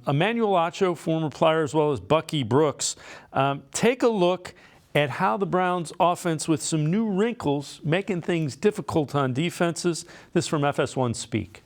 Emmanuel Acho, former player, as well as Bucky Brooks. Take a look at how the Browns' offense with some new wrinkles making things difficult on defenses. This from FS1 Speak.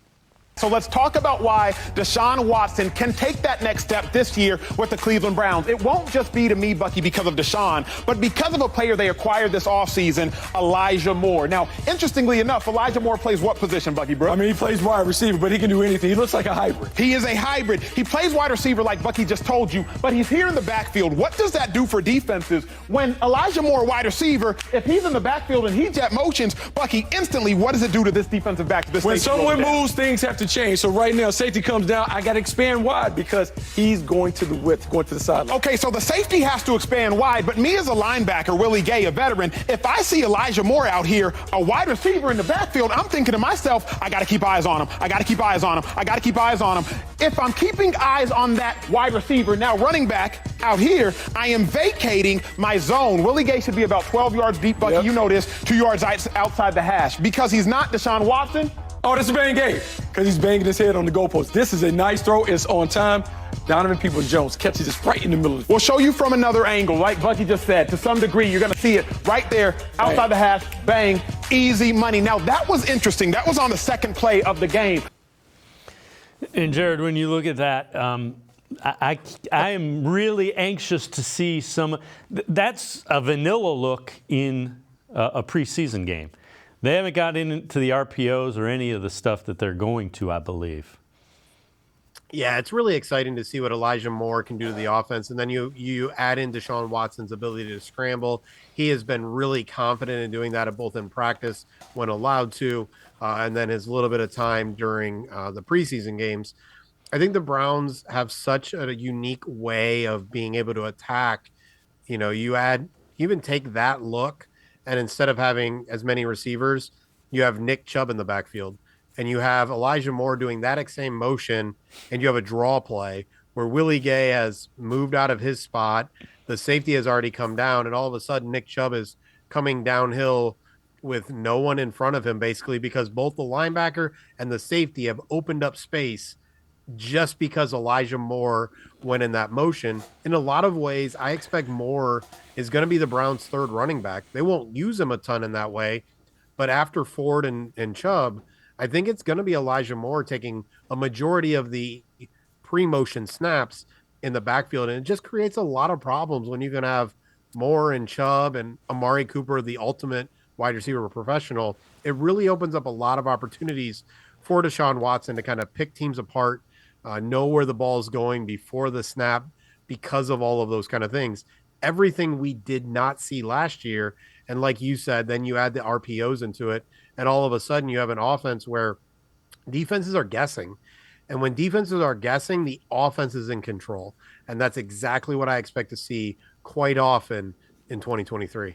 So let's talk about why Deshaun Watson can take that next step this year with the Cleveland Browns. It won't just be, to me, Bucky, because of Deshaun, but because of a player they acquired this offseason, Elijah Moore. Now, interestingly enough, Elijah Moore plays what position, Bucky Brooks? I mean, he plays wide receiver, but he can do anything. He looks like a hybrid. He is a hybrid. He plays wide receiver like Bucky just told you, but he's here in the backfield. What does that do for defenses when Elijah Moore, wide receiver, if he's in the backfield and he jet motions, Bucky, instantly, what does it do to this defensive back? When someone moves, things have to change. So right now, safety comes down. I got to expand wide because he's going to the width, going to the sideline. Okay, so the safety has to expand wide, but me as a linebacker, Willie Gay, a veteran, if I see Elijah Moore out here, a wide receiver in the backfield, I'm thinking to myself, I got to keep eyes on him. I got to keep eyes on him. I got to keep eyes on him. If I'm keeping eyes on that wide receiver, now running back out here, I am vacating my zone. Willie Gay should be about 12 yards deep, Bucky. Yep. You know this, 2 yards outside the hash. Because he's not Deshaun Watson. Oh, this is bang game because he's banging his head on the goalpost. This is a nice throw. It's on time. Donovan Peoples-Jones catches this right in the middle. We'll show you from another angle, like Bucky just said. To some degree, you're going to see it right there outside the hash. Bang. Easy money. Now, that was interesting. That was on the second play of the game. And, Jared, when you look at that, I am really anxious to see some – that's a vanilla look in a preseason game. They haven't got into the RPOs or any of the stuff that they're going to, I believe. Yeah, it's really exciting to see what Elijah Moore can do to the offense. And then you add in Deshaun Watson's ability to scramble. He has been really confident in doing that, both in practice when allowed to, and then his little bit of time during the preseason games. I think the Browns have such a unique way of being able to attack. You know, you even take that look, and instead of having as many receivers, you have Nick Chubb in the backfield. And you have Elijah Moore doing that same motion, and you have a draw play where Willie Gay has moved out of his spot. The safety has already come down, and all of a sudden Nick Chubb is coming downhill with no one in front of him, basically, because both the linebacker and the safety have opened up space just because Elijah Moore went in that motion. In a lot of ways, I expect Moore is going to be the Browns' third running back. They won't use him a ton in that way, but after Ford and Chubb, I think it's going to be Elijah Moore taking a majority of the pre-motion snaps in the backfield, and it just creates a lot of problems when you can have Moore and Chubb and Amari Cooper, the ultimate wide receiver professional. It really opens up a lot of opportunities for Deshaun Watson to kind of pick teams apart, know where the ball is going before the snap because of all of those kind of things. Everything we did not see last year. And like you said, then you add the RPOs into it, and all of a sudden you have an offense where defenses are guessing. And when defenses are guessing, the offense is in control. And that's exactly what I expect to see quite often in 2023.